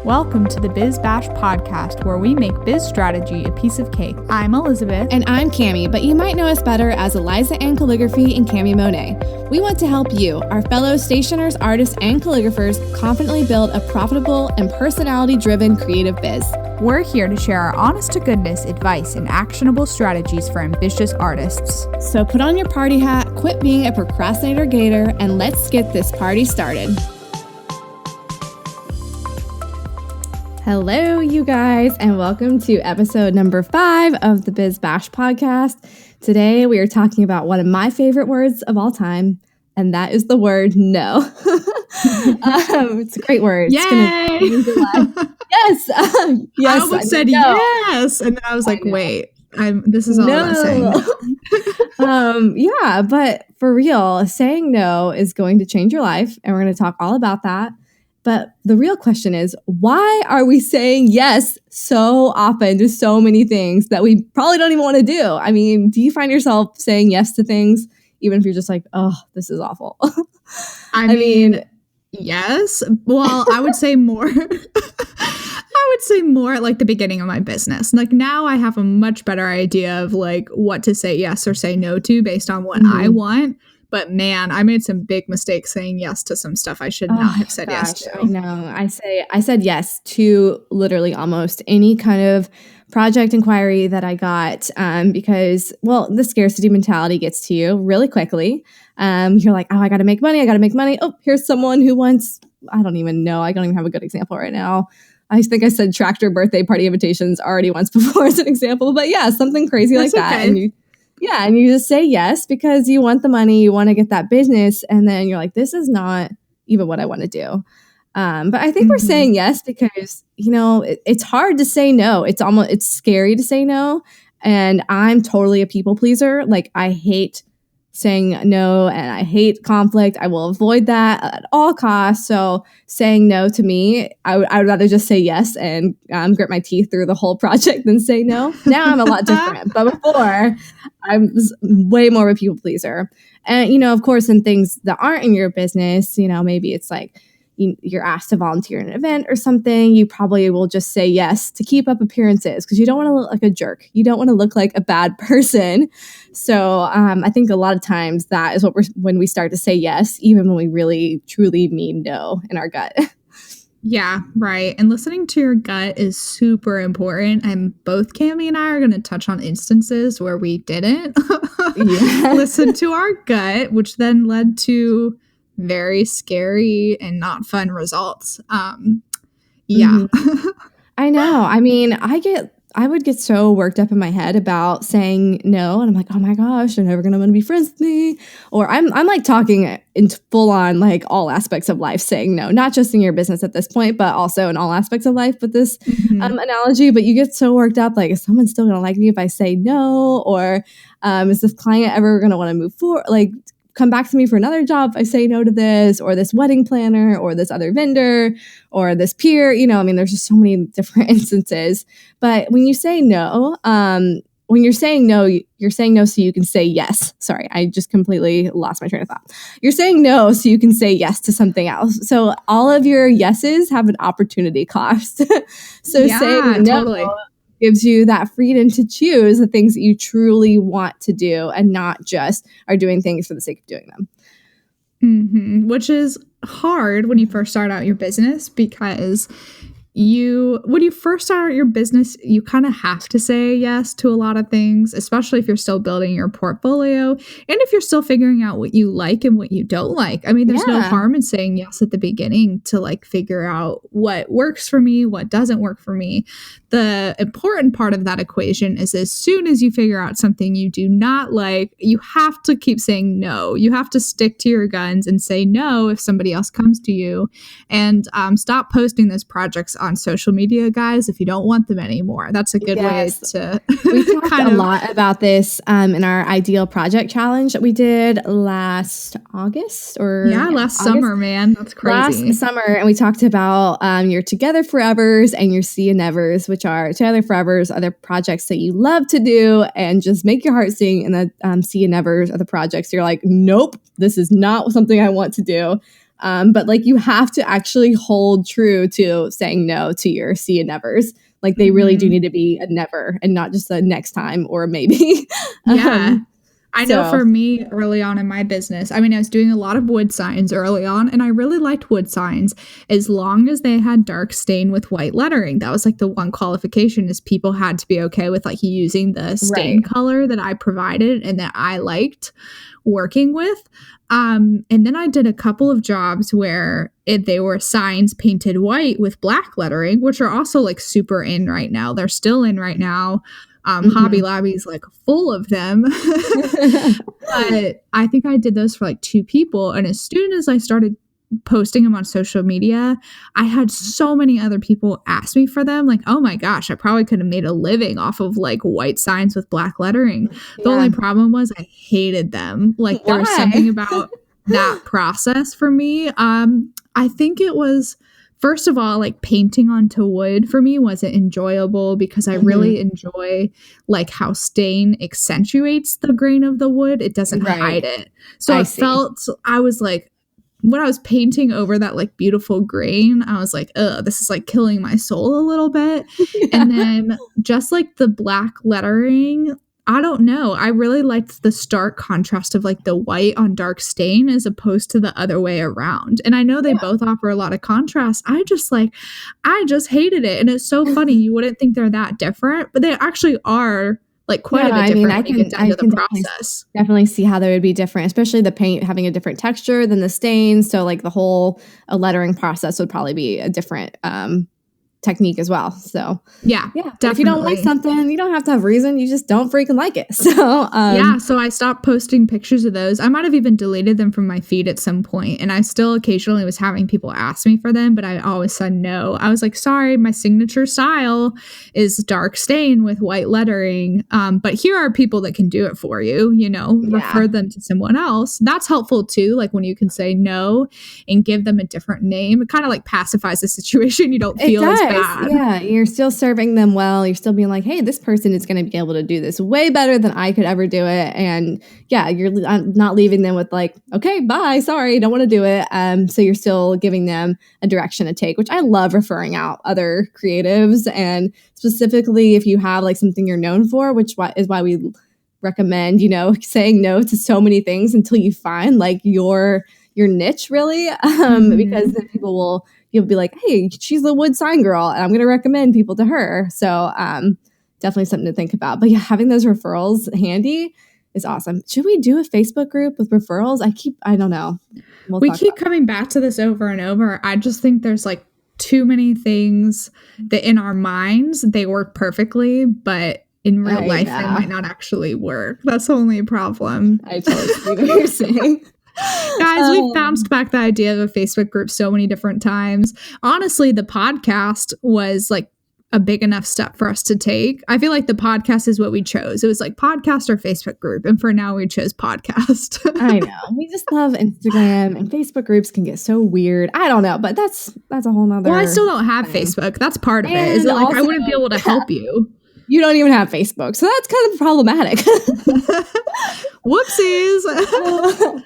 Welcome to the Biz Bash podcast, where we make biz strategy a piece of cake. I'm Elizabeth. And I'm Cami, but you might know us better as Eliza Ann Calligraphy and Cami Monet. We want to help you, our fellow stationers, artists, and calligraphers, confidently build a profitable and personality-driven creative biz. We're here to share our honest-to-goodness advice and actionable strategies for ambitious artists. So put on your party hat, quit being a procrastinator gator, and let's get this party started. Hello, you guys, and welcome to episode number 5 of the Biz Bash podcast. Today, we are talking about one of my favorite words of all time, and that is the word no. It's a great word. Yay! Yes. Yes. I almost said no. Yes. And then I was like, wait, this is all I'm saying. Yeah, but for real, saying no is going to change your life, and we're going to talk all about that. But the real question is, why are we saying yes so often to so many things that we probably don't even want to do? I mean, do you find yourself saying yes to things, even if you're just like, oh, this is awful? I mean, yes. Well, I would say more. I would say more at like the beginning of my business. Like now I have a much better idea of like what to say yes or say no to based on what I want. But man, I made some big mistakes saying yes to some stuff I should not have said yes to. I know. I said yes to literally almost any kind of project inquiry that I got because, well, the scarcity mentality gets to you really quickly. You're like, oh, I got to make money. Oh, here's someone who wants, I don't even have a good example right now. I think I said tractor birthday party invitations already once before as an example. But yeah, something crazy like that. Okay. And you just say yes because you want the money, you want to get that business, and then you're like, this is not even what I want to do. But I think we're saying yes because, it's hard to say no. It's scary to say no. And I'm totally a people pleaser. Like I hate saying no and I hate conflict. I will avoid that at all costs. So saying no to me, I would rather just say yes and grit my teeth through the whole project than say no. Now I'm a lot different. But before, I was way more of a people pleaser. And, of course, in things that aren't in your business, maybe it's like you're asked to volunteer in an event or something, you probably will just say yes to keep up appearances because you don't want to look like a jerk. You don't want to look like a bad person. So I think a lot of times that is when we start to say yes, even when we really, truly mean no in our gut. Yeah, right. And listening to your gut is super important. And both Cami and I are going to touch on instances where we didn't listen to our gut, which then led to very scary and not fun results. I know. I mean, I would get so worked up in my head about saying no, and I'm like, oh my gosh, they're never gonna want to be friends with me. Or I'm like talking in full on like all aspects of life, saying no, not just in your business at this point, but also in all aspects of life with this analogy. But you get so worked up, like, is someone still gonna like me if I say no? Or is this client ever gonna want to move forward? Like, come back to me for another job if I say no to this, or this wedding planner, or this other vendor, or this peer. There's just so many different instances. But when you say no, when you're saying no so you can say yes. Sorry, I just completely lost my train of thought. You're saying no so you can say yes to something else. So all of your yeses have an opportunity cost. Saying no totally gives you that freedom to choose the things that you truly want to do and not just are doing things for the sake of doing them. Which is hard when you first start out your business because when you first start out your business, you kind of have to say yes to a lot of things, especially if you're still building your portfolio and if you're still figuring out what you like and what you don't like. I mean, there's no harm in saying yes at the beginning to like figure out what works for me, what doesn't work for me. The important part of that equation is as soon as you figure out something you do not like, you have to keep saying no. You have to stick to your guns and say no if somebody else comes to you, and stop posting those projects on social media, guys, if you don't want them anymore. That's a good way to we talked a lot about this in our ideal project challenge that we did last August last summer, man. That's crazy. Last summer, and we talked about your Together Forevers and your See You Nevers, which are Together Forevers are the projects that you love to do and just make your heart sing, and the See You Nevers are the projects you're like, nope, this is not something I want to do. But like you have to actually hold true to saying no to your see and nevers. Like they really do need to be a never and not just a next time or a maybe. Yeah. I know so- for me early on in my business, I mean, I was doing a lot of wood signs early on, and I really liked wood signs as long as they had dark stain with white lettering. That was like the one qualification, is people had to be okay with like using the stain Right. color that I provided and that I liked working with. And then I did a couple of jobs where they were signs painted white with black lettering, which are also like super in right now. They're still in right now. Hobby Lobby's like full of them. But I think I did those for like 2 people. And as soon as I started posting them on social media, I had so many other people ask me for them. Like, oh my gosh, I probably could have made a living off of like white signs with black lettering. The only problem was I hated them. Like there was Why? something about that process for me. I think it was, first of all, like painting onto wood for me wasn't enjoyable because I really enjoy like how stain accentuates the grain of the wood. It doesn't hide it. So I it see. felt, I was like, when I was painting over that like beautiful grain, I was like, ugh, this is like killing my soul a little bit. And then just like the black lettering, I don't know. I really liked the stark contrast of like the white on dark stain as opposed to the other way around. And I know they both offer a lot of contrast. I just hated it. And it's so funny. You wouldn't think they're that different, but they actually are like quite a bit different when you get down to the process. Definitely see how they would be different, especially the paint having a different texture than the stains. So like the whole lettering process would probably be a different technique as well. So yeah, definitely. If you don't like something, you don't have to have reason. You just don't freaking like it. So so I stopped posting pictures of those. I might have even deleted them from my feed at some point, and I still occasionally was having people ask me for them, but I always said no. I was like, sorry, my signature style is dark stain with white lettering, but here are people that can do it for you, refer them to someone else. That's helpful too, like when you can say no and give them a different name. It kind of like pacifies the situation. You don't feel as bad. Yeah, you're still serving them well. You're still being like, hey, this person is going to be able to do this way better than I could ever do it. And yeah, you're not leaving them with like, okay, bye, sorry, don't want to do it. So you're still giving them a direction to take, which I love referring out other creatives. And specifically if you have like something you're known for, which is why we recommend, saying no to so many things until you find like your niche really, because then you'll be like, hey, she's the wood sign girl, and I'm going to recommend people to her. So definitely something to think about. But yeah, having those referrals handy is awesome. Should we do a Facebook group with referrals? I don't know. We keep coming back to this over and over. I just think there's like too many things that in our minds, they work perfectly, but in real life, they might not actually work. That's the only problem. I totally see what you're saying. Guys, we've bounced back the idea of a Facebook group so many different times. Honestly, the podcast was like a big enough step for us to take. I feel like the podcast is what we chose. It was like podcast or Facebook group. And for now, we chose podcast. I know. We just love Instagram, and Facebook groups can get so weird. I don't know, but that's a whole nother. Well, I still don't have Facebook. That's part of it. Is it like I wouldn't be able to help you? You don't even have Facebook. So that's kind of problematic. Whoopsies.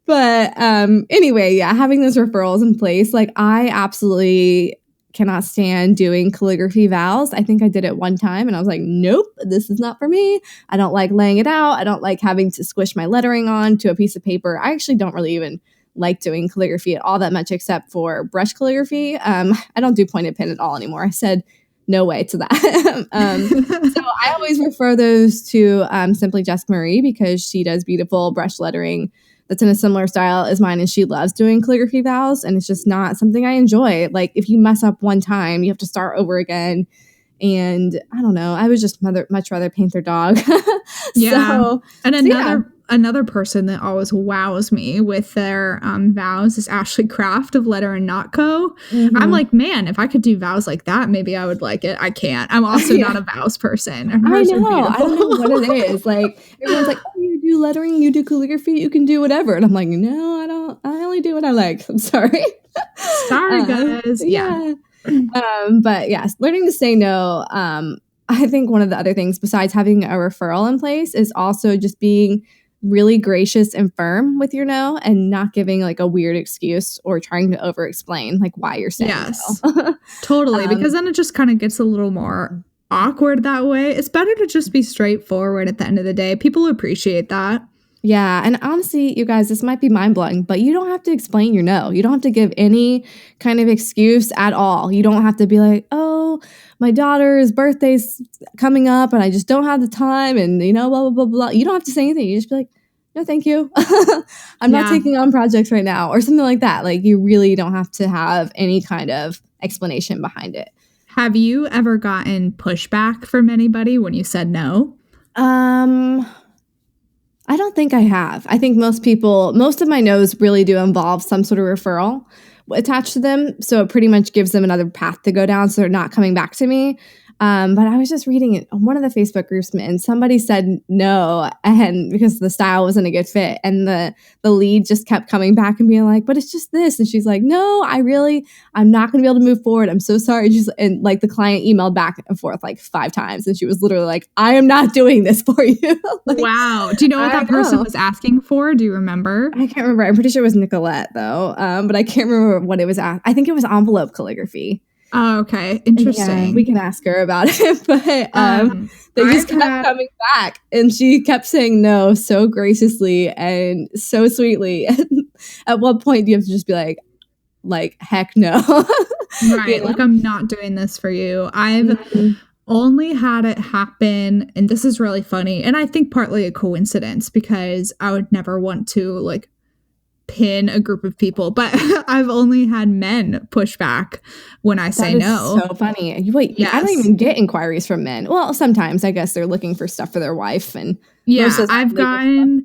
But anyway, yeah, having those referrals in place, like I absolutely cannot stand doing calligraphy vows. I think I did it one time and I was like, nope, this is not for me. I don't like laying it out. I don't like having to squish my lettering on to a piece of paper. I actually don't really even like doing calligraphy at all that much except for brush calligraphy. I don't do pointed pen at all anymore. I said no way to that. So I always refer those to Simply Jessica Marie because she does beautiful brush lettering that's in a similar style as mine, and she loves doing calligraphy vows, and it's just not something I enjoy. Like if you mess up one time, you have to start over again. And I don't know, I would just much rather paint their dog. Another person that always wows me with their vows is Ashley Craft of Letter and Knot Co. I'm like, man, if I could do vows like that, maybe I would like it. I can't. I'm also not a vows person. I know. I don't know what it is. Like everyone's like, oh, you do lettering, you do calligraphy, you can do whatever. And I'm like, no, I don't. I only do what I like. I'm sorry. Sorry, guys. Yeah. But yes, learning to say no. I think one of the other things besides having a referral in place is also just being really gracious and firm with your no and not giving like a weird excuse or trying to over explain like why you're saying Yes, no. totally. Because then it just kind of gets a little more awkward that way. It's better to just be straightforward at the end of the day. People appreciate that. Yeah. And honestly, you guys, this might be mind blowing, but you don't have to explain your no. You don't have to give any kind of excuse at all. You don't have to be like, oh, my daughter's birthday's coming up and I just don't have the time and, you know, blah, blah, blah, blah. You don't have to say anything. You just be like, no, thank you. I'm not taking on projects right now or something like that. Like, you really don't have to have any kind of explanation behind it. Have you ever gotten pushback from anybody when you said no? I don't think I have. I think most of my no's really do involve some sort of referral attached to them. So it pretty much gives them another path to go down. So they're not coming back to me. But I was just reading it on one of the Facebook groups, and somebody said no, and because the style wasn't a good fit, and the lead just kept coming back and being like, "But it's just this," and she's like, "No, I'm not going to be able to move forward. I'm so sorry." And like the client emailed back and forth like 5 times, and she was literally like, "I am not doing this for you." Like, wow. Do you know what that person was asking for? Do you remember? I can't remember. I'm pretty sure it was Nicolette though, but I can't remember what it was. I think it was envelope calligraphy. Oh, okay. Interesting. Yeah, we can ask her about it, but they just kept coming back, and she kept saying no so graciously and so sweetly. And at what point do you have to just be like heck no? Right. You know? Like, I'm not doing this for you. I've only had it happen, and this is really funny, and I think partly a coincidence because I would never want to like pin a group of people, but I've only had men push back when I say no. So funny. Wait, yes. I don't even get inquiries from men. Well, sometimes I guess they're looking for stuff for their wife, and I've gotten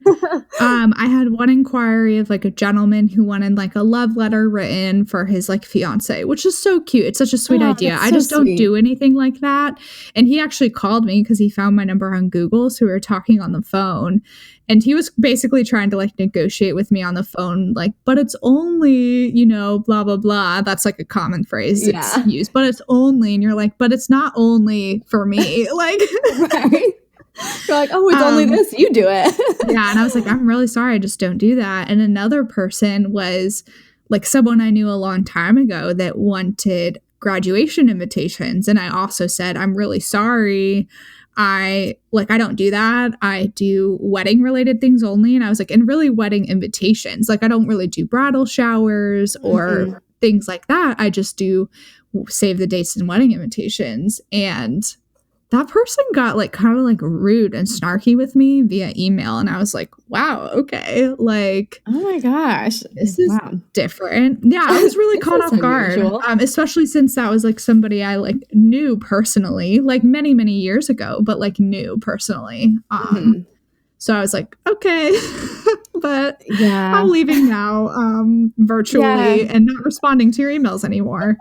I had one inquiry of like a gentleman who wanted like a love letter written for his like fiance, which is so cute. It's such a sweet idea. I just don't do anything like that. And he actually called me because he found my number on Google, so we were talking on the phone. And he was basically trying to like negotiate with me on the phone, like, but it's only, you know, blah, blah, blah. That's like a common phrase it's used, but it's only. And you're like, but it's not only for me. Like, right. You're like, oh, it's only this. You do it. Yeah. And I was like, I'm really sorry. I just don't do that. And another person was like someone I knew a long time ago that wanted graduation invitations. And I also said, I'm really sorry. I don't do that. I do wedding related things only. And I was like, and really wedding invitations. Like, I don't really do bridal showers or things like that. I just do save the dates and wedding invitations. And that person got like kind of like rude and snarky with me via email. And I was like, wow, okay. Like, oh my gosh, this is different. Yeah, I was really caught off guard, especially since that was like somebody I like knew personally, like many, many years ago, but like knew personally. So I was like, okay, but I'm leaving now virtually and not responding to your emails anymore.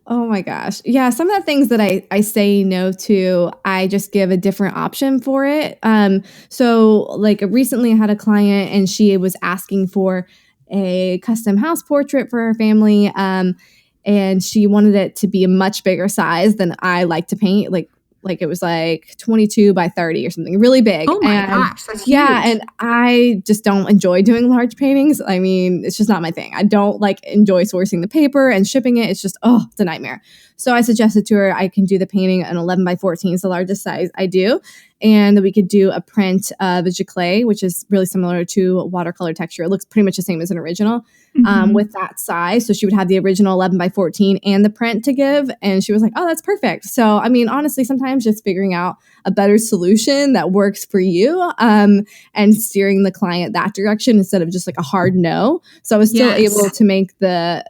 Oh my gosh. Yeah, some of the things that I say no to, I just give a different option for it. So like recently I had a client and she was asking for a custom house portrait for her family. And she wanted it to be a much bigger size than I like to paint. Like it was like 22 by 30 or something really big. Oh my gosh, that's huge. Yeah, and I just don't enjoy doing large paintings. I mean, it's just not my thing. I don't like enjoy sourcing the paper and shipping it. It's just, it's a nightmare. So I suggested to her I can do the painting an 11 by 14 is the largest size I do. And we could do a print of a giclée, which is really similar to watercolor texture. It looks pretty much the same as an original with that size. So she would have the original 11 by 14 and the print to give. And she was like, oh, that's perfect. So, I mean, honestly, sometimes just figuring out a better solution that works for you and steering the client that direction instead of just like a hard no. So I was still able to make the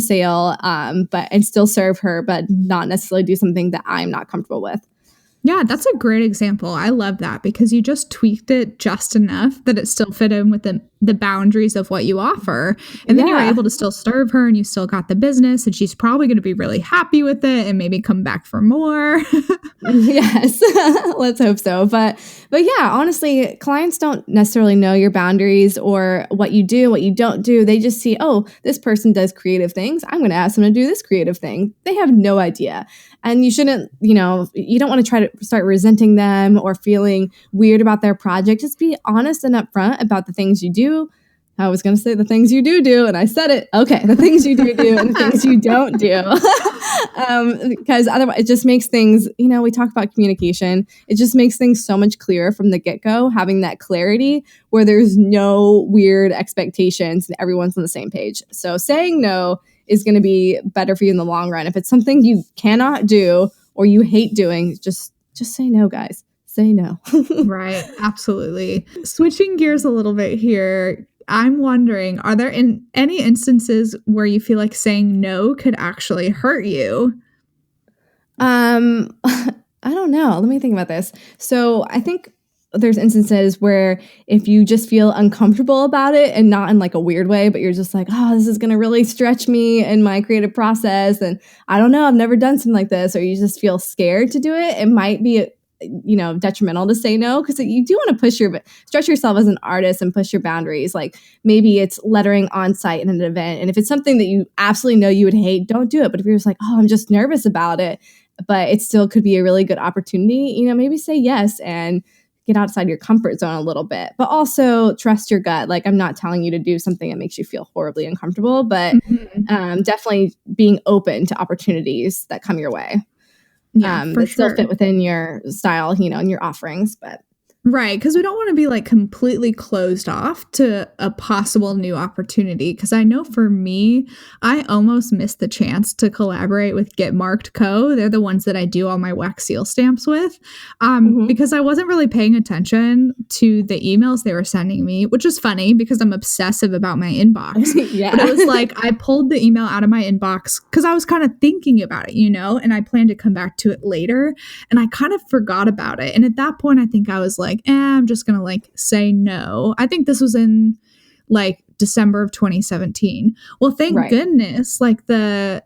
sale and still serve her, but not necessarily do something that I'm not comfortable with. Yeah, that's a great example. I love that because you just tweaked it just enough that it still fit in the boundaries of what you offer. And then you were able to still serve her and you still got the business, and she's probably going to be really happy with it and maybe come back for more. Yes, let's hope so. But yeah, honestly, clients don't necessarily know your boundaries or what you do, what you don't do. They just see, oh, this person does creative things. I'm going to ask them to do this creative thing. They have no idea. And you shouldn't, you don't want to try to start resenting them or feeling weird about their project. Just be honest and upfront about the things you do. I was going to say the things you do, and I said it. Okay, the things you do and the things you don't do. Because otherwise it just makes things, we talk about communication. It just makes things so much clearer from the get-go, having that clarity where there's no weird expectations and everyone's on the same page. So saying no is going to be better for you in the long run. If it's something you cannot do or you hate doing, just say no, guys. Say no. Right. Absolutely. Switching gears a little bit here, I'm wondering, are there any instances where you feel like saying no could actually hurt you? I don't know. Let me think about this. So I think there's instances where if you just feel uncomfortable about it, and not in like a weird way, but you're just like, oh, this is going to really stretch me in my creative process. And I don't know, I've never done something like this. Or you just feel scared to do it. It might be detrimental to say no, because you do want to stretch yourself as an artist and push your boundaries. Like maybe it's lettering on site in an event. And if it's something that you absolutely know you would hate, don't do it. But if you're just like, oh, I'm just nervous about it, but it still could be a really good opportunity, maybe say yes and get outside your comfort zone a little bit, but also trust your gut. Like, I'm not telling you to do something that makes you feel horribly uncomfortable, but definitely being open to opportunities that come your way. Yeah, that still fit within your style, and your offerings, but right, because we don't want to be like completely closed off to a possible new opportunity. Because I know for me, I almost missed the chance to collaborate with Get Marked Co. They're the ones that I do all my wax seal stamps with, because I wasn't really paying attention to the emails they were sending me, which is funny because I'm obsessive about my inbox. Yeah. But it was like I pulled the email out of my inbox because I was kind of thinking about it, and I planned to come back to it later, and I kind of forgot about it. And at that point, I think I was like, I'm just going to like say no. I think this was in like December of 2017. Well, thank goodness, like the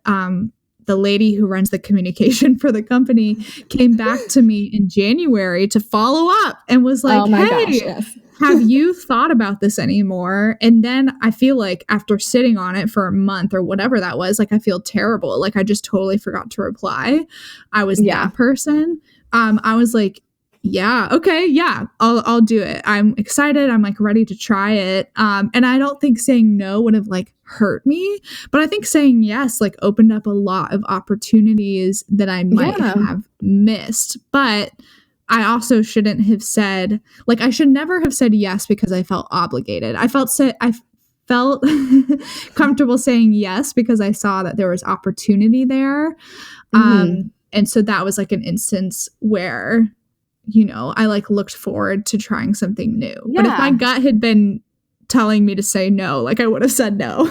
lady who runs the communication for the company came back to me in January to follow up and was like, oh my hey, gosh, yes. Have you thought about this anymore? And then I feel like after sitting on it for a month or whatever that was, like I feel terrible. Like I just totally forgot to reply. I was that person. I was like, yeah, okay, yeah, I'll do it. I'm excited. I'm like ready to try it. And I don't think saying no would have like hurt me, but I think saying yes like opened up a lot of opportunities that I might have missed. But I also shouldn't have said, like, I should never have said yes because I felt obligated. I felt comfortable saying yes because I saw that there was opportunity there. And so that was like an instance where, I like looked forward to trying something new. Yeah. But if my gut had been telling me to say no, like I would have said no.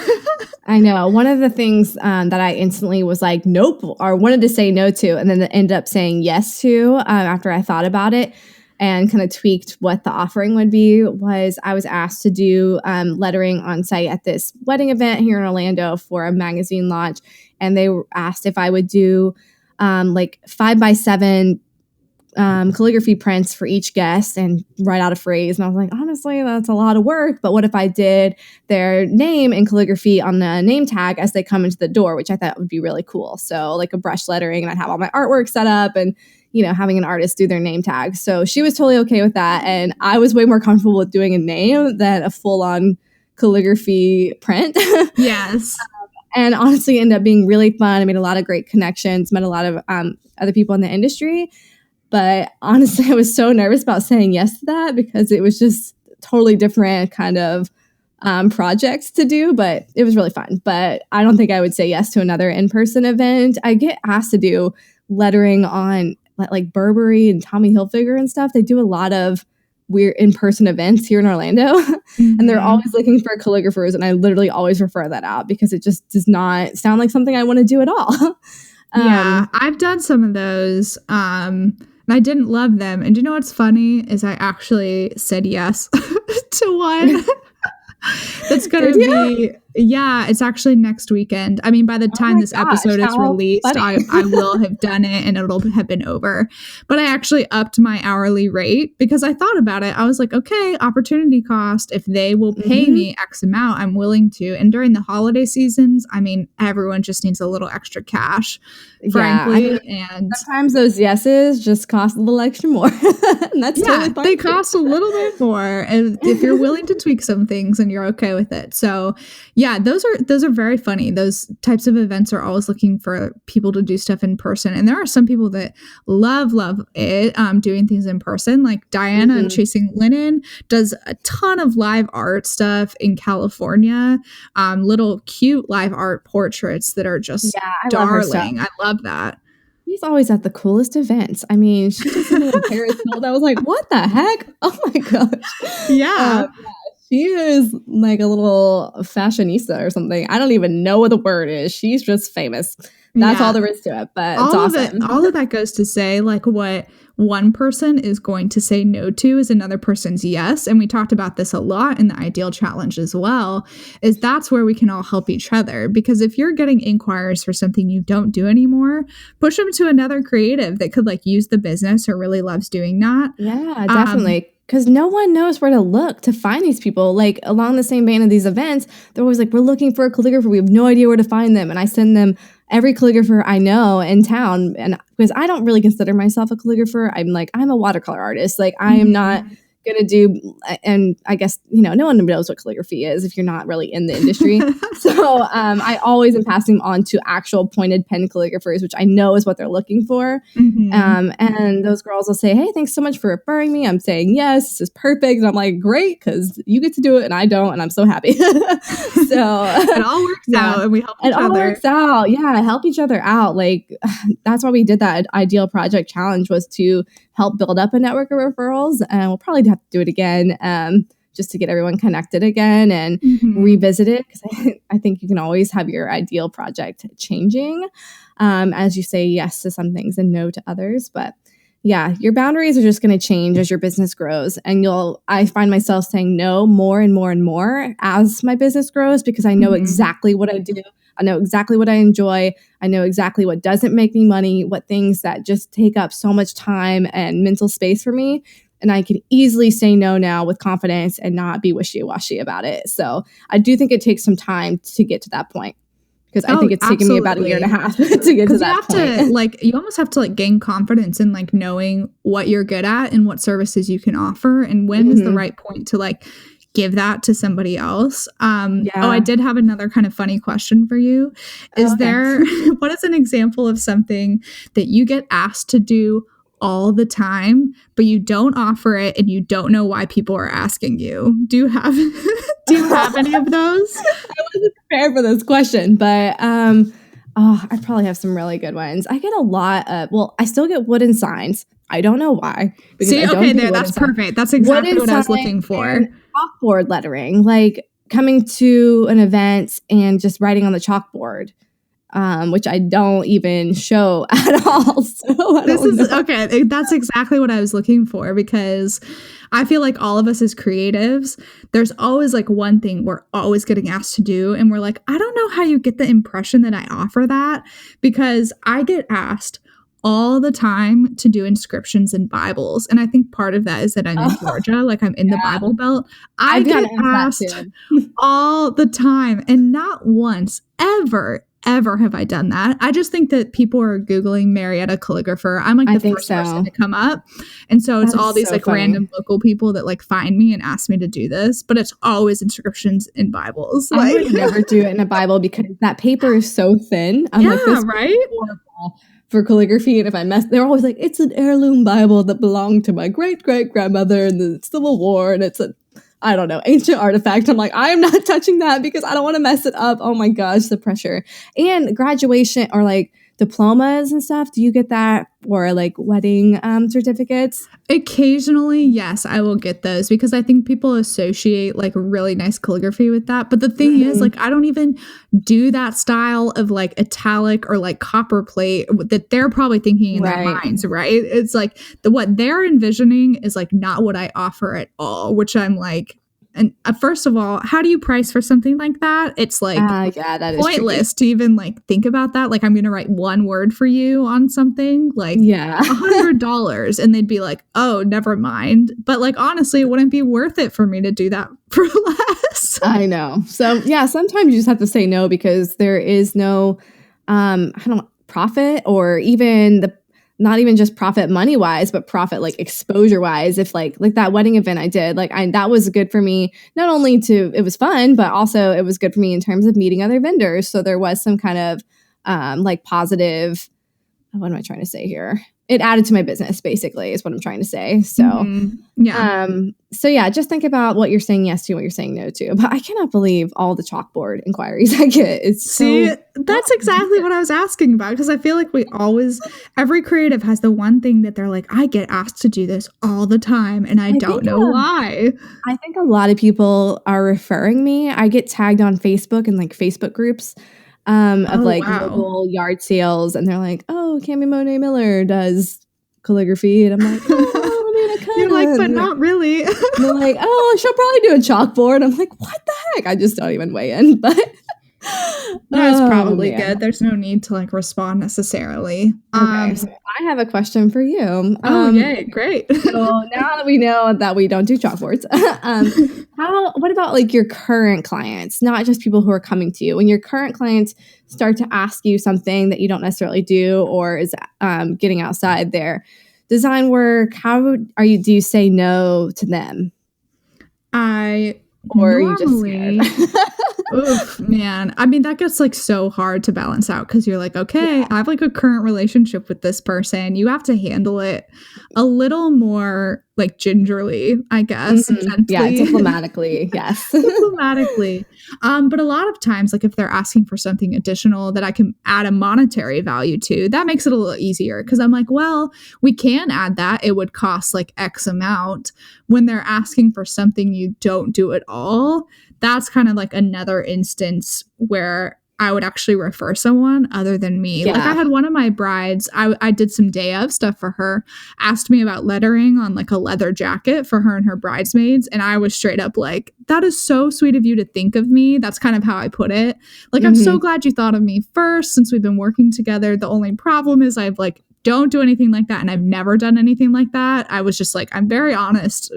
I know. One of the things that I instantly was like, nope, or wanted to say no to, and then ended up saying yes to after I thought about it and kind of tweaked what the offering would be, was I was asked to do lettering on site at this wedding event here in Orlando for a magazine launch. And they asked if I would do like 5x7 calligraphy prints for each guest and write out a phrase. And I was like, honestly, that's a lot of work. But what if I did their name in calligraphy on the name tag as they come into the door, which I thought would be really cool. So like a brush lettering, and I'd have all my artwork set up and, having an artist do their name tag. So she was totally okay with that. And I was way more comfortable with doing a name than a full-on calligraphy print. Yes. And honestly, it ended up being really fun. I made a lot of great connections, met a lot of other people in the industry. But honestly, I was so nervous about saying yes to that because it was just totally different kind of projects to do, but it was really fun. But I don't think I would say yes to another in-person event. I get asked to do lettering on like Burberry and Tommy Hilfiger and stuff. They do a lot of weird in-person events here in Orlando, and they're always looking for calligraphers. And I literally always refer that out because it just does not sound like something I want to do at all. Yeah, I've done some of those. And I didn't love them. And do you know what's funny is I actually said yes to one. That's gonna Did you? be, yeah, it's actually next weekend. I mean, by the Oh time my this gosh, episode is how released, funny. I will have done it and it'll have been over. But I actually upped my hourly rate because I thought about it. I was like, okay, opportunity cost. If they will pay Mhm. me X amount, I'm willing to. And during the holiday seasons, I mean, everyone just needs a little extra cash, Yeah, I mean, frankly. And sometimes those yeses just cost a little extra more. And that's yeah, totally fine they too. cost a little bit more, and if you're willing to tweak some things and you're okay with it. So, yeah, those are very funny. Those types of events are always looking for people to do stuff in person, and there are some people that love it doing things in person. Like Diana of Mhm. Chasing Linen does a ton of live art stuff in California. Little cute live art portraits that are just Yeah, I love her stuff. darling. I love that. She's always at the coolest events. I mean, she did something in Paris Hilton. I was like, "What the heck? Oh my gosh." Yeah, Yeah, she is like a little fashionista or something. I don't even know what the word is. She's just famous. That's all yeah. there is to it, but it's awesome. All of that goes to say like what one person is going to say no to is another person's yes, and we talked about this a lot in the ideal challenge as well, is that's where we can all help each other, because if you're getting inquiries for something you don't do anymore, push them to another creative that could like use the business or really loves doing that. Yeah, um definitely. Because no one knows where to look to find these people. Like along the same vein of these events, they're always like, "We're looking for a calligrapher. We have no idea where to find them." And I send them every calligrapher I know in town. And because I don't really consider myself a calligrapher, I'm a watercolor artist. Like I am not mhm. gonna do. And I guess no one knows what calligraphy is if you're not really in the industry. So I always am passing them on to actual pointed pen calligraphers, which I know is what they're looking for. Mhm. And those girls will say, "Hey, thanks so much for referring me." I'm saying, "Yes, this is perfect." And I'm like, "Great, because you get to do it and I don't." And I'm so happy. So, It all works yeah, out and we help it each all other. works out. Yeah, help each other out. Like, that's why we did that Ideal Project Challenge was to help build up a network of referrals. And we'll probably have to do it again just to get everyone connected again and Mhm. revisit it. Because I think you can always have your ideal project changing as you say yes to some things and no to others. But yeah, your boundaries are just going to change as your business grows. And I find myself saying no more and more and more as my business grows because I know Mhm. exactly what I do. I know exactly what I enjoy. I know exactly what doesn't make me money, what things that just take up so much time and mental space for me. And I can easily say no now with confidence and not be wishy washy about it. So I do think it takes some time to get to that point because I Oh, think it's taken me about a year and a absolutely. half to get to Because you that have point. to like you almost have to like gain confidence in like knowing what you're good at and what services you can offer and when is the Hmm. right point to like give that to somebody else. Oh, I Yeah. did have another kind of funny question for you. Oh, Is okay. there what is an example of something that you get asked to do all the time, but you don't offer it and you don't know why people are asking you? Do you have do you have any of those? I wasn't prepared for this question, but I probably have some really good ones. I get a lot of I still get wooden signs. I don't know why because I See, don't okay, do there, wooden that's signs. perfect. That's exactly Wooden what I was signs looking for. and chalkboard lettering, like coming to an event and just writing on the chalkboard, which I don't even show at all. So I This don't is know. okay. That's exactly what I was looking for because I feel like all of us as creatives, there's always like one thing we're always getting asked to do. And we're like, I don't know how you get the impression that I offer that because I get asked all the time to do inscriptions in Bibles. And I think part of that is that I'm in Oh, Georgia, like I'm in the yeah, Bible Belt. I I've get gotten asked that asked too. all the time and not once ever have I done that. I just think that people are googling Marietta calligrapher. I'm like I the think first person so. to come up, and so it's That all is these so like funny. random local people that like find me and ask me to do this, but it's always inscriptions in Bibles. I Like would never do it in a Bible because that paper is so thin. I'm like, yeah, this is right? horrible for calligraphy. And if I mess, they're always like, it's an heirloom Bible that belonged to my great great grandmother in the Civil War. And it's I don't know, ancient artifact. I'm like, I am not touching that because I don't want to mess it up. Oh my gosh, the pressure. And graduation or like diplomas and stuff. Do you get that? Or like wedding certificates? Occasionally, yes, I will get those because I think people associate like really nice calligraphy with that. But the thing is, Mhm. like, I don't even do that style of like italic or like copperplate that they're probably thinking in their Right. minds, right? It's like what they're envisioning is like not what I offer at all, which I'm like, and first of all, how do you price for something like that? It's like yeah, that is pointless to even like think about that. Like, I'm going to write one word for you on something like Yeah. $100, and they'd be like, oh, never mind. But like, honestly, it wouldn't be worth it for me to do that for less. I know. So yeah, sometimes you just have to say no because there is no, I don't profit or even not even just profit money wise, but profit like exposure wise. If like that wedding event I did, that was good for me. Not only it was fun, but also it was good for me in terms of meeting other vendors. So there was some kind of like positive. What am I trying to say here? It added to my business, basically, is what I'm trying to say. So, so yeah, just think about what you're saying yes to, what you're saying no to. But I cannot believe all the chalkboard inquiries I get. That's exactly what I was asking about, because I feel like every creative has the one thing that they're like, I get asked to do this all the time, and I don't know why. I think a lot of people are referring me. I get tagged on Facebook and like Facebook groups. Local yard sales, and they're like, "Oh, Cami Monet Miller does calligraphy," and I'm like, "Oh, you're like, but not really." And they're like, "Oh, she'll probably do a chalkboard." I'm like, "What the heck?" I just don't even weigh in, but that's probably good. There's no need to like respond necessally. Okay, so I have a question for you. Yay, great. So now that we know that we don't do chalkboards, what about like your current clients, not just people who are coming to you? When your current clients start to ask you something that you don't necessarily do or is getting outside their design work, do you say no to them? Or are you just scared? Oof, man. I mean, that gets like so hard to balance out because you're like, okay, I have like a current relationship with this person. You have to handle it a little more like gingerly, I guess. Yeah, diplomatically. Yes. Diplomatically. But a lot of times, like if they're asking for something additional that I can add a monetary value to, that makes it a little easier because I'm like, well, we can add that. It would cost like X amount. When they're asking for something you don't do at all, that's kind of like another instance where I would actually refer someone other than me. Yeah. Like I had one of my brides, I did some day of stuff for her, asked me about lettering on like a leather jacket for her and her bridesmaids. And I was straight up like, that is so sweet of you to think of me. That's kind of how I put it. Like, I'm so glad you thought of me first since we've been working together. The only problem is I've like, don't do anything like that. And I've never done anything like that. I was just like, I'm very honest,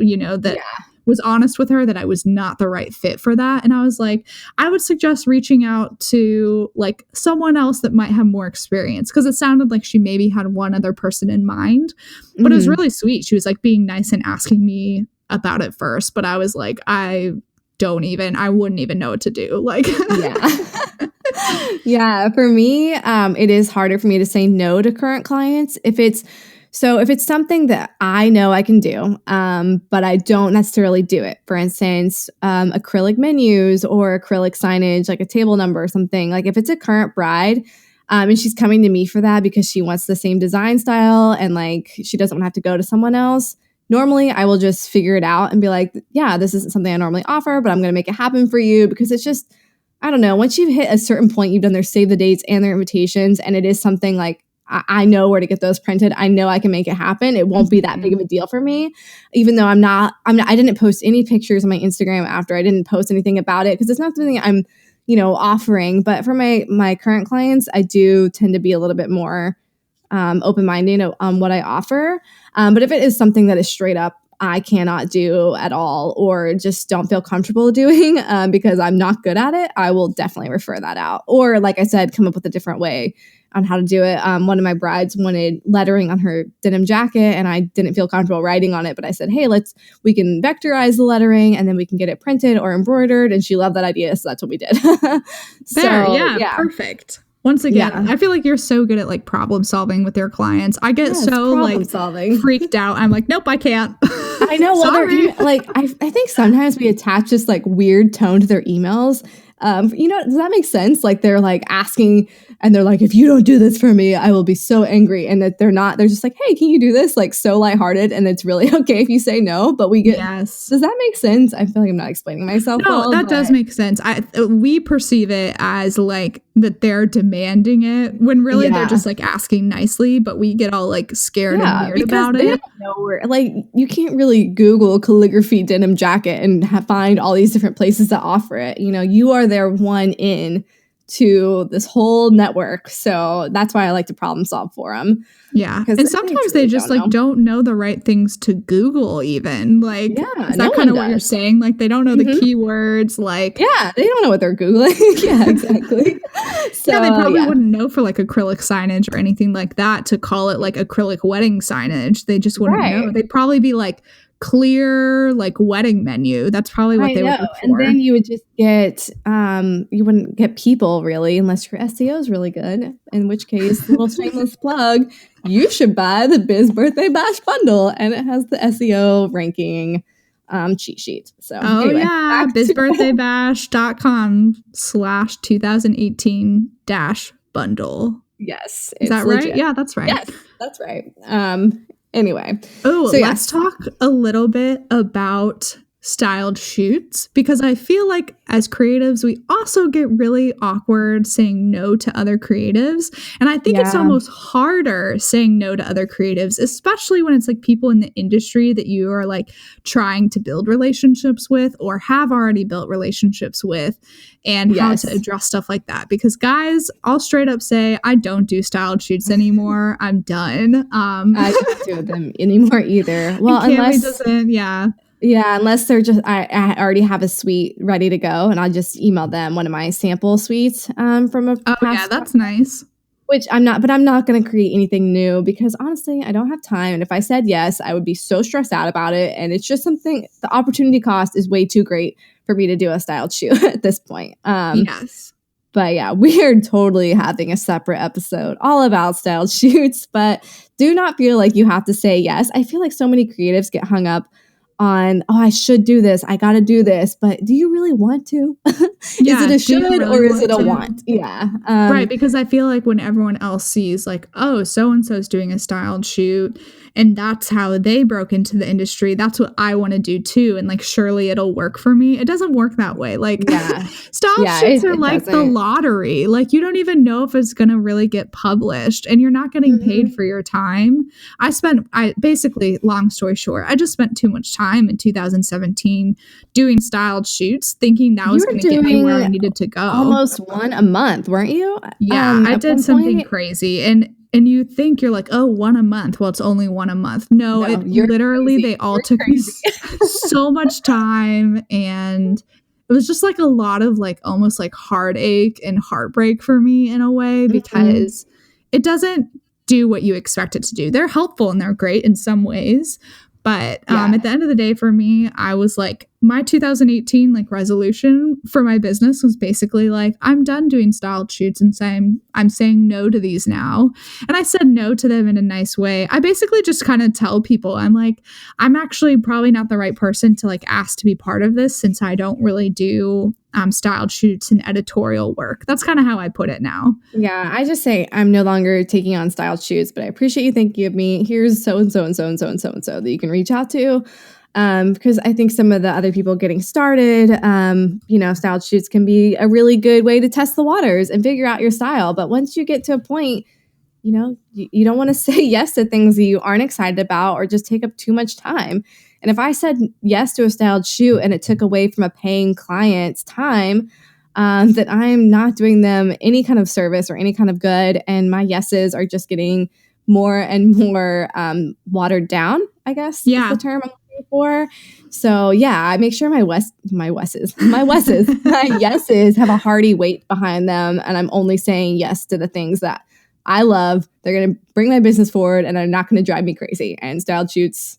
was honest with her that I was not the right fit for that. And I was like, I would suggest reaching out to like someone else that might have more experience. Cause it sounded like she maybe had one other person in mind, but it was really sweet. She was like being nice and asking me about it first. But I was like, I wouldn't even know what to do. Like, yeah, for me, it is harder for me to say no to current clients. If it's something that I know I can do, but I don't necessarily do it. For instance, acrylic menus or acrylic signage, like a table number or something. Like if it's a current bride, and she's coming to me for that because she wants the same design style and like she doesn't want to have to go to someone else. Normally, I will just figure it out and be like, yeah, this isn't something I normally offer, but I'm going to make it happen for you because it's just, I don't know. Once you've hit a certain point, you've done their save the dates and their invitations, and it is something like, I know where to get those printed. I know I can make it happen. It won't be that big of a deal for me, even though I didn't post any pictures on my Instagram after. I didn't post anything about it because it's not something I'm, offering. But for my current clients, I do tend to be a little bit more open-minded on what I offer. But if it is something that is straight up I cannot do at all or just don't feel comfortable doing because I'm not good at it, I will definitely refer that out. Or like I said, come up with a different way on how to do it. One of my brides wanted lettering on her denim jacket and I didn't feel comfortable writing on it, but I said, hey, we can vectorize the lettering and then we can get it printed or embroidered. And she loved that idea. So that's what we did. Perfect. Once again, I feel like you're so good at like problem solving with your clients. I get so like freaked out. I'm like, nope, I can't. I know. Well, I think sometimes we attach this like weird tone to their emails. Does that make sense? Like they're like asking and they're like, if you don't do this for me, I will be so angry. And that they're just like, hey, can you do this? Like so lighthearted. And it's really okay if you say no, but we get, Yes. Does that make sense? I feel like I'm not explaining myself No, well. that does make sense. We perceive it as like that they're demanding it when really they're just like asking nicely, but we get all like scared and weird about they it. don't know where, like you can't really Google calligraphy denim jacket and find all these different places that offer it. You know, you are their one in to this whole network. So that's why I like to problem solve for them. Yeah. And sometimes they just like don't know the right things to Google even. Like, is that kind of what you're saying? Like they don't know the keywords. Like, yeah, they don't know what they're Googling. Yeah, exactly. So yeah, they probably wouldn't know for like acrylic signage or anything like that to call it like acrylic wedding signage. They just wouldn't know. They'd probably be like clear like wedding menu. That's probably what they would look for. And then you would just get you wouldn't get people really unless your SEO is really good, in which case, little shameless plug, you should buy the Biz Birthday Bash bundle, and it has the SEO ranking cheat sheet. So anyway, yeah, bizbirthdaybash.com/2018-bundle. Yes. Is that legit. Right? Yeah, that's right. Yes, that's right. Anyway. Oh, so let's talk a little bit about styled shoots, because I feel like as creatives, we also get really awkward saying no to other creatives. And I think it's almost harder saying no to other creatives, especially when it's like people in the industry that you are like trying to build relationships with or have already built relationships with, and how to address stuff like that. Because guys, I'll straight up say, I don't do styled shoots anymore. I'm done. I don't do them anymore either. Well, unless doesn't, Yeah, unless they're just, I already have a suite ready to go, and I'll just email them one of my sample suites from a past that's nice. Which I'm not going to create anything new because honestly, I don't have time. And if I said yes, I would be so stressed out about it. And it's just something, the opportunity cost is way too great for me to do a styled shoot at this point. Yes. But yeah, we are totally having a separate episode all about styled shoots, but do not feel like you have to say yes. I feel like so many creatives get hung up on, I should do this. I got to do this. But do you really want to? Is it a should or is it a want? Yeah. Right. Because I feel like when everyone else sees like, oh, so-and-so's doing a styled shoot and that's how they broke into the industry, that's what I want to do too. And like, surely it'll work for me. It doesn't work that way. Like styled shoots are like the lottery. Like you don't even know if it's going to really get published and you're not getting paid for your time. I basically, long story short, I just spent too much time in 2017 doing styled shoots thinking that was going to get me where I needed to go. Almost one a month, weren't you? Yeah, I did something crazy. And you think you're like, oh, one a month. Well, it's only one a month. No, it literally, crazy. They all took me so much time. And it was just like a lot of like almost like heartache and heartbreak for me in a way, because it doesn't do what you expect it to do. They're helpful and they're great in some ways. But at the end of the day, for me, I was like, my 2018 like resolution for my business was basically like, I'm done doing styled shoots and I'm saying no to these now. And I said no to them in a nice way. I basically just kind of tell people, I'm like, I'm actually probably not the right person to like ask to be part of this since I don't really do styled shoots and editorial work. That's kind of how I put it now. Yeah, I just say I'm no longer taking on styled shoots, but I appreciate you thinking of me. Here's so-and-so and so-and-so and so-and-so that you can reach out to. Because I think some of the other people getting started, styled shoots can be a really good way to test the waters and figure out your style. But once you get to a point, you don't want to say yes to things that you aren't excited about or just take up too much time. And if I said yes to a styled shoot and it took away from a paying client's time, that I'm not doing them any kind of service or any kind of good, and my yeses are just getting more and more watered down, I guess is the term I'm looking for. So yeah, I make sure my yeses have a hearty weight behind them, and I'm only saying yes to the things that I love. They're going to bring my business forward, and are not going to drive me crazy. And styled shoots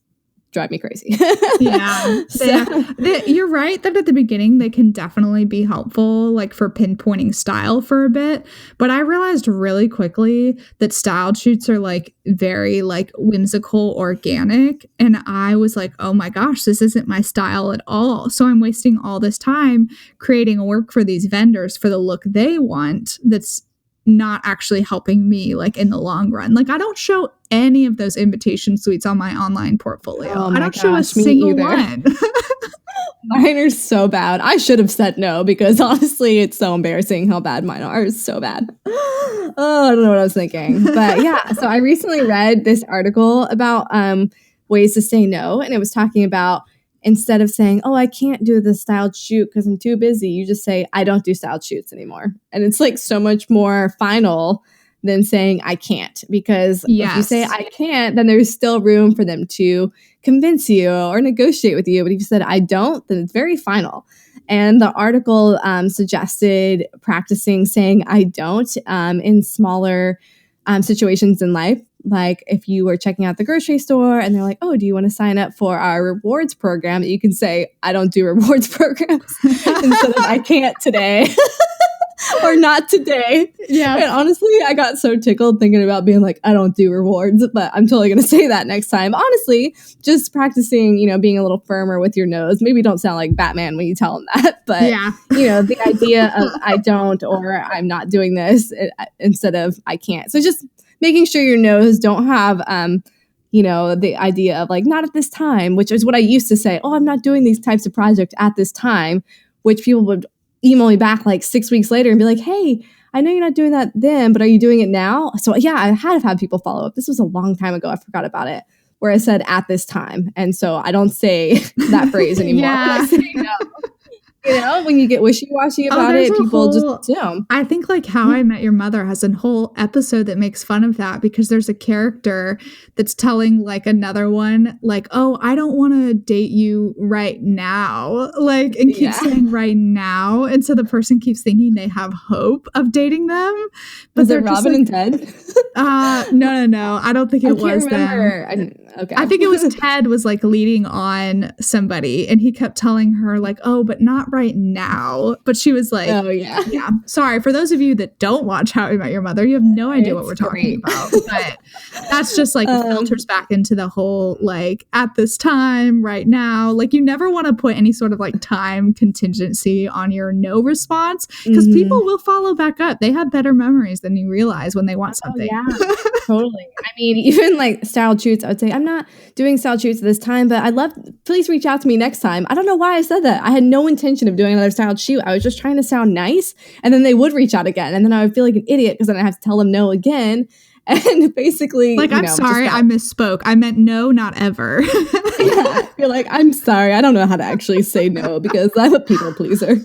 drive me crazy. Yeah. So, You're right that at the beginning they can definitely be helpful, like for pinpointing style for a bit. But I realized really quickly that styled shoots are like very like whimsical, organic. And I was like, oh my gosh, this isn't my style at all. So I'm wasting all this time creating work for these vendors for the look they want that's not actually helping me like in the long run. Like I don't show any of those invitation suites on my online portfolio. oh I my don't show a gosh, me single either. one. Mine are so bad. I should have said no because honestly, it's so embarrassing how bad mine are. It's so bad. Oh, I don't know what I was thinking. But yeah, so I recently read this article about ways to say no. And it was talking about instead of saying, oh, I can't do the styled shoot because I'm too busy, you just say, I don't do styled shoots anymore. And it's like so much more final than saying I can't, because if you say I can't, then there's still room for them to convince you or negotiate with you. But if you said I don't, then it's very final. And the article suggested practicing saying I don't in smaller situations in life. Like if you were checking out the grocery store and they're like, oh, do you want to sign up for our rewards program? You can say, I don't do rewards programs instead of I can't today. Or not today. Yeah. And honestly, I got so tickled thinking about being like, I don't do rewards, but I'm totally going to say that next time. Honestly, just practicing, being a little firmer with your nose. Maybe don't sound like Batman when you tell him that, but Yeah. The idea of I don't, or I'm not doing this instead of I can't. So just making sure your no's don't have, the idea of like, not at this time, which is what I used to say. Oh, I'm not doing these types of projects at this time, which people would email me back like 6 weeks later and be like, hey, I know you're not doing that then, but are you doing it now? So yeah, I had to have people follow up. This was a long time ago. I forgot about it, where I said at this time. And so I don't say that phrase anymore. Yeah. I say no. When you get wishy-washy about it, people just assume. I think like How I Met Your Mother has a whole episode that makes fun of that, because there's a character that's telling like another one like, oh, I don't want to date you right now, like, and keeps saying right now. And so the person keeps thinking they have hope of dating them. But Was it Robin and Ted? No. I don't think it was them. Okay. I think it was Ted was like leading on somebody and he kept telling her like, oh, but not right now. But she was like, oh yeah. Yeah. Sorry, for those of you that don't watch How I Met Your Mother, you have no idea what we're talking about. But that's just like it filters back into the whole like at this time, right now. Like you never want to put any sort of like time contingency on your no response, because people will follow back up. They have better memories than you realize when they want something. Yeah, totally. I mean, even like styled shoots, I would say, I'm not doing styled shoots at this time, but please reach out to me next time. I don't know why I said that. I had no intention of doing another styled shoot. I was just trying to sound nice. And then they would reach out again. And then I would feel like an idiot because then I have to tell them no again. And basically, like, I'm sorry, I misspoke. I meant no, not ever. Yeah, you're like, I'm sorry. I don't know how to actually say no because I'm a people pleaser.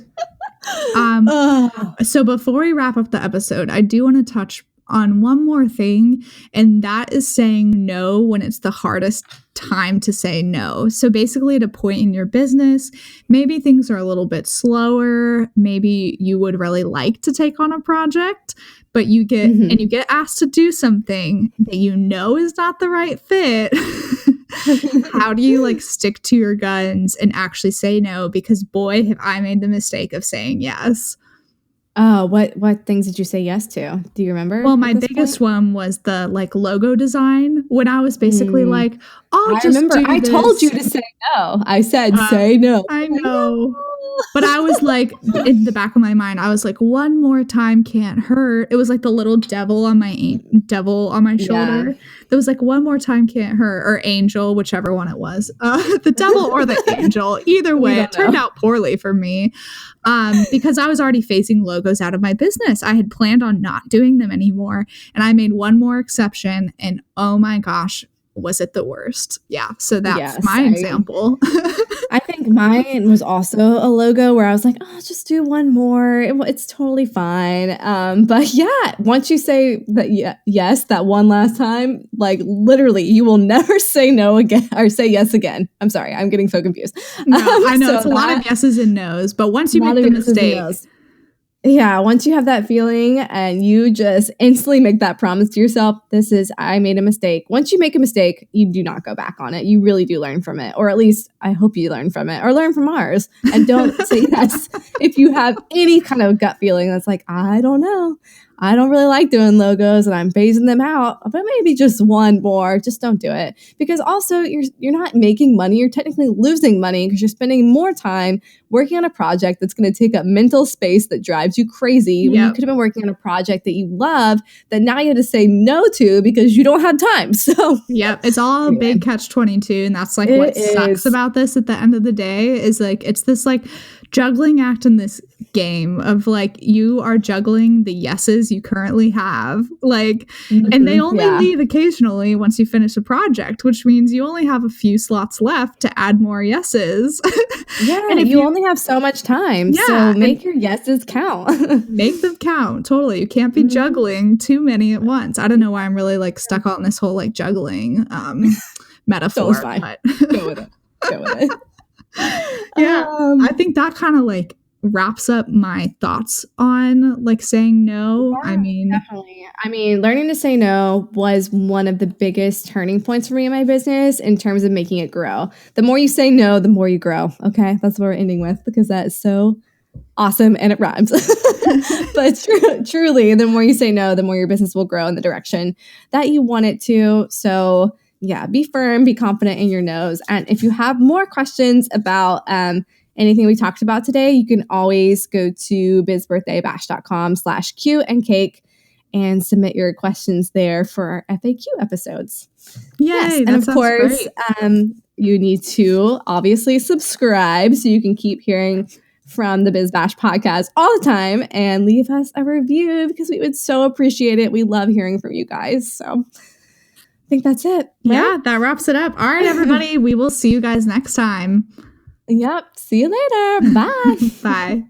So before we wrap up the episode, I do want to touch on one more thing, and that is saying no when it's the hardest time to say no. So basically, at a point in your business, maybe things are a little bit slower. Maybe you would really like to take on a project, but you get and you get asked to do something that you know is not the right fit. How do you like stick to your guns and actually say no? Because boy, have I made the mistake of saying yes. Oh, what things did you say yes to? Do you remember? Well, my biggest one was the like logo design, when I was basically like, I remember I told you to say no. I said say no. I know. But I was like, in the back of my mind, I was like, one more time can't hurt. It was like the little devil on my shoulder. Yeah. It was like, one more time can't hurt, or angel, whichever one it was. The devil or the angel. Either way, it turned out poorly for me. Because I was already phasing logos out of my business. I had planned on not doing them anymore. And I made one more exception, and oh my gosh, was it the worst? Yeah. So that's my example. I think mine was also a logo where I was like, oh, just do one more. It's totally fine. But yeah, once you say that yes, that one last time, like literally you will never say no again or say yes again. I'm sorry. I'm getting so confused. No, I know it's a lot of yeses and nos, but once you make the mistake, Yeah, once you have that feeling and you just instantly make that promise to yourself, I made a mistake. Once you make a mistake, you do not go back on it. You really do learn from it. Or at least I hope you learn from it or learn from ours. And don't say yes if you have any kind of gut feeling that's like, I don't know. I don't really like doing logos and I'm phasing them out, but maybe just one more. Just don't do it. Because also you're not making money. You're technically losing money because you're spending more time working on a project that's going to take up mental space that drives you crazy when you could have been working on a project that you love that now you have to say no to because you don't have time. So it's all a big catch-22, and that's like what sucks about this at the end of the day is like it's this like juggling act in this game of like you are juggling the yeses you currently have, like, and they only leave occasionally once you finish a project, which means you only have a few slots left to add more yeses. And if you only have so much time, so make your yeses count. Make them count. Totally. You can't be juggling too many at once. I don't know why I'm really like stuck on this whole like juggling metaphor. But go with it. I think that kind of like wraps up my thoughts on like saying no. Definitely. Learning to say no was one of the biggest turning points for me in my business in terms of making it grow. The more you say no, the more you grow. Okay, that's what we're ending with because that is so awesome and it rhymes. But truly, the more you say no, the more your business will grow in the direction that you want it to. So yeah, be firm, be confident in your no's. And if you have more questions about anything we talked about today, you can always go to bizbirthdaybash.com/Q&Cake and submit your questions there for our FAQ episodes. Yay, and of course, you need to obviously subscribe so you can keep hearing from the Biz Bash podcast all the time and leave us a review because we would so appreciate it. We love hearing from you guys. So I think that's it. Right? Yeah, that wraps it up. All right, everybody. We will see you guys next time. Yep. See you later. Bye. Bye.